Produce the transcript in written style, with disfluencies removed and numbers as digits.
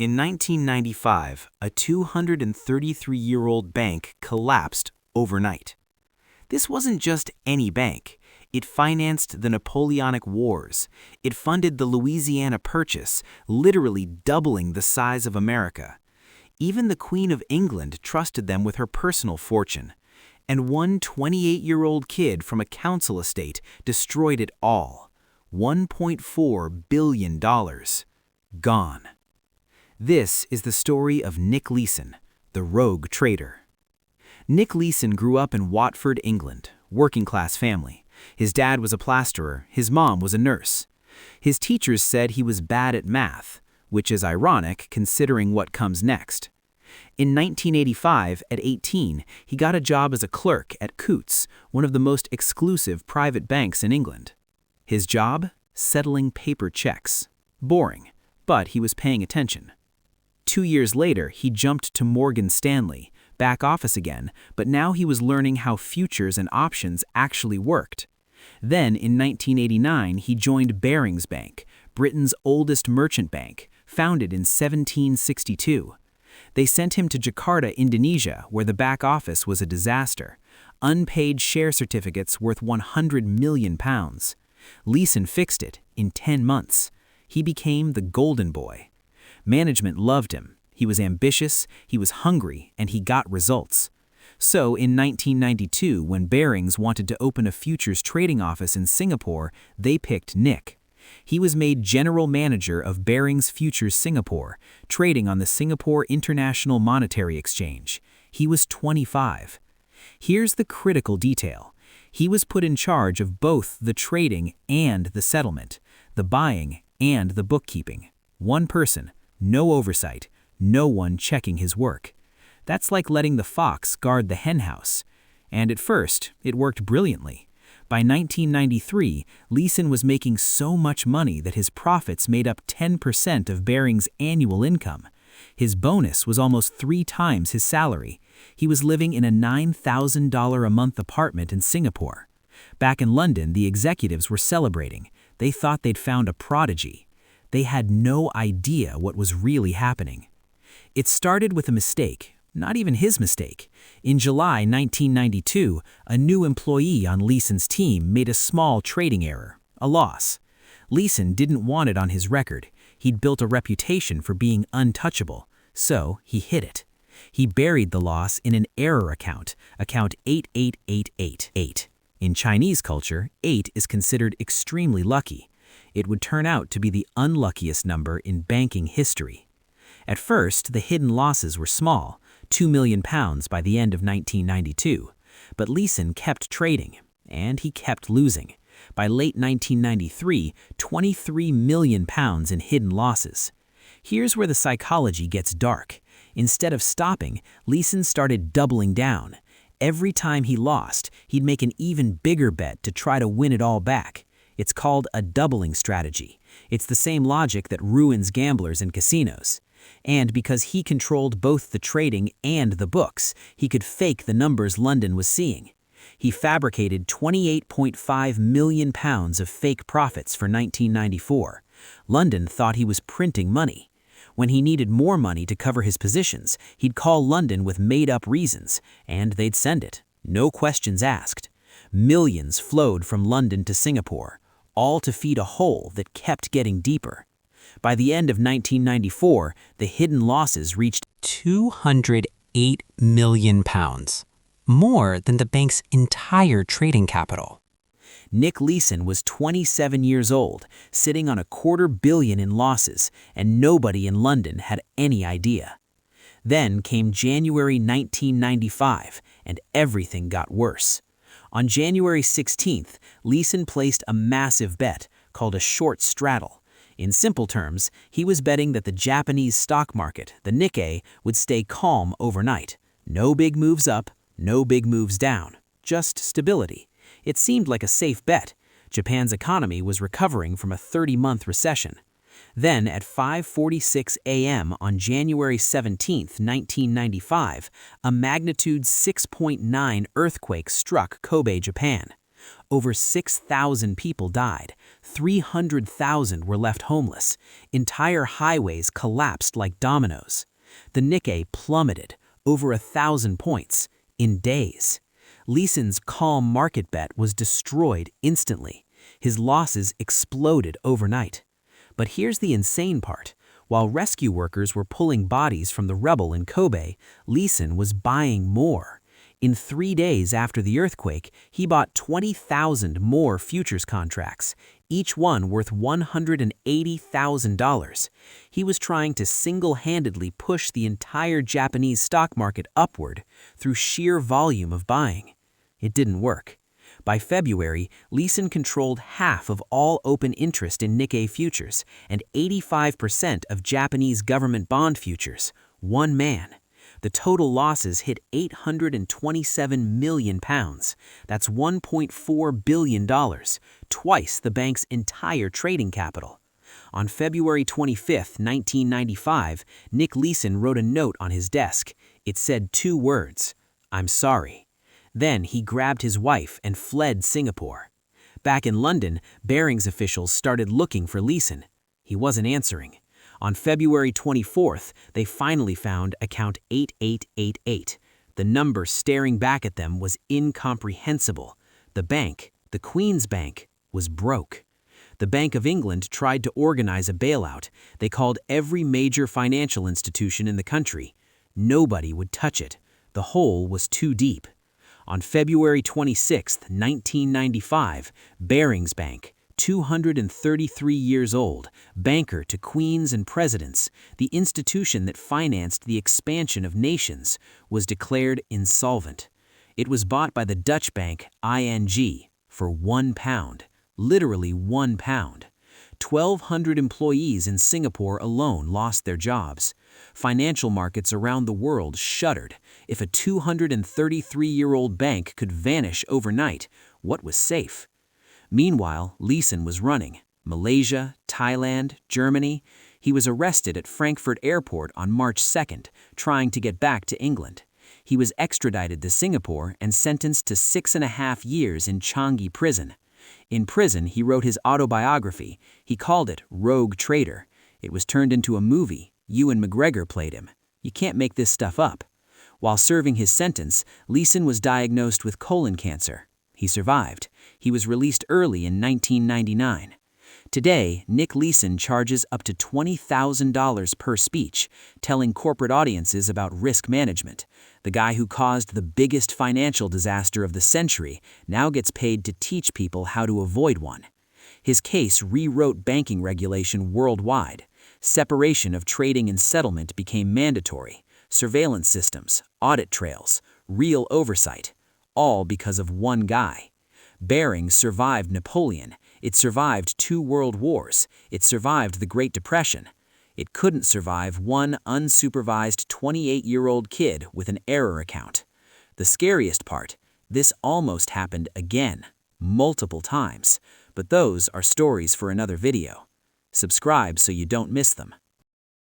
In 1995, a 233-year-old bank collapsed overnight. This wasn't just any bank. It financed the Napoleonic Wars. It funded the Louisiana Purchase, literally doubling the size of America. Even the Queen of England trusted them with her personal fortune. And one 28-year-old kid from a council estate destroyed it all. $1.4 billion. Gone. This is the story of Nick Leeson, the rogue trader. Nick Leeson grew up in Watford, England, working-class family. His dad was a plasterer, his mom was a nurse. His teachers said he was bad at math, which is ironic considering what comes next. In 1985, at 18, he got a job as a clerk at Coutts, one of the most exclusive private banks in England. His job? Settling paper checks. Boring, but he was paying attention. 2 years later, he jumped to Morgan Stanley, back office again, but now he was learning how futures and options actually worked. Then, in 1989, he joined Barings Bank, Britain's oldest merchant bank, founded in 1762. They sent him to Jakarta, Indonesia, where the back office was a disaster. Unpaid share certificates worth £100 million. Leeson fixed it in 10 months. He became the golden boy. Management loved him. He was ambitious, he was hungry, and he got results. So in 1992, when Barings wanted to open a futures trading office in Singapore, they picked Nick. He was made general manager of Barings Futures Singapore, trading on the Singapore International Monetary Exchange. He was 25. Here's the critical detail. He was put in charge of both the trading and the settlement, the buying and the bookkeeping. One person, no oversight, no one checking his work. That's like letting the fox guard the henhouse. And at first, it worked brilliantly. By 1993, Leeson was making so much money that his profits made up 10% of Barings' annual income. His bonus was almost 3 times his salary. He was living in a $9,000 a month apartment in Singapore. Back in London, the executives were celebrating. They thought they'd found a prodigy. They had no idea what was really happening. It started with a mistake. Not even his mistake. In July 1992, a new employee on Leeson's team made a small trading error, a loss. Leeson didn't want it on his record. He'd built a reputation for being untouchable, so he hid it. He buried the loss in an error account 88888. In Chinese culture, 8 is considered extremely lucky. It would turn out to be the unluckiest number in banking history. At first, the hidden losses were small, £2 million by the end of 1992. But Leeson kept trading, and he kept losing. By late 1993, £23 million in hidden losses. Here's where the psychology gets dark. Instead of stopping, Leeson started doubling down. Every time he lost, he'd make an even bigger bet to try to win it all back. It's called a doubling strategy. It's the same logic that ruins gamblers in casinos. And because he controlled both the trading and the books, he could fake the numbers London was seeing. He fabricated £28.5 million of fake profits for 1994. London thought he was printing money. When he needed more money to cover his positions, he'd call London with made-up reasons, and they'd send it. No questions asked. Millions flowed from London to Singapore, all to feed a hole that kept getting deeper. By the end of 1994, the hidden losses reached £208 million, more than the bank's entire trading capital. Nick Leeson was 27 years old, sitting on $250 million in losses, and nobody in London had any idea. Then came January 1995, and everything got worse. On January 16th, Leeson placed a massive bet called a short straddle. In simple terms, he was betting that the Japanese stock market, the Nikkei, would stay calm overnight. No big moves up, no big moves down, just stability. It seemed like a safe bet. Japan's economy was recovering from a 30-month recession. Then, at 5:46 a.m. on January 17, 1995, a magnitude 6.9 earthquake struck Kobe, Japan. Over 6,000 people died, 300,000 were left homeless, entire highways collapsed like dominoes. The Nikkei plummeted, over 1,000 points, in days. Leeson's calm market bet was destroyed instantly. His losses exploded overnight. But here's the insane part. While rescue workers were pulling bodies from the rubble in Kobe, Leeson was buying more. In 3 days after the earthquake, he bought 20,000 more futures contracts, each one worth $180,000. He was trying to single-handedly push the entire Japanese stock market upward through sheer volume of buying. It didn't work. By February, Leeson controlled half of all open interest in Nikkei futures and 85% of Japanese government bond futures. One man. The total losses hit £827 million. That's $1.4 billion, twice the bank's entire trading capital. On February 25, 1995, Nick Leeson wrote a note on his desk. It said 2 words, "I'm sorry." Then he grabbed his wife and fled Singapore. Back in London, Barings officials started looking for Leeson. He wasn't answering. On February 24th, they finally found account 8888. The number staring back at them was incomprehensible. The bank, the Queen's Bank, was broke. The Bank of England tried to organize a bailout. They called every major financial institution in the country. Nobody would touch it. The hole was too deep. On February 26, 1995, Barings Bank, 233 years old, banker to queens and presidents, the institution that financed the expansion of nations, was declared insolvent. It was bought by the Dutch bank ING for £1, literally £1. 1,200 employees in Singapore alone lost their jobs. Financial markets around the world shuddered. If a 233-year-old bank could vanish overnight, what was safe? Meanwhile, Leeson was running. Malaysia, Thailand, Germany. He was arrested at Frankfurt Airport on March 2nd, trying to get back to England. He was extradited to Singapore and sentenced to 6.5 years in Changi prison. In prison, he wrote his autobiography. He called it Rogue Trader. It was turned into a movie. Ewan McGregor played him. You can't make this stuff up. While serving his sentence, Leeson was diagnosed with colon cancer. He survived. He was released early in 1999. Today, Nick Leeson charges up to $20,000 per speech, telling corporate audiences about risk management. The guy who caused the biggest financial disaster of the century now gets paid to teach people how to avoid one. His case rewrote banking regulation worldwide. Separation of trading and settlement became mandatory. Surveillance systems, audit trails, real oversight, all because of one guy. Barings survived Napoleon. It survived 2 world wars. It survived the Great Depression. It couldn't survive one unsupervised 28-year-old kid with an error account. The scariest part, this almost happened again, multiple times. But those are stories for another video. Subscribe so you don't miss them.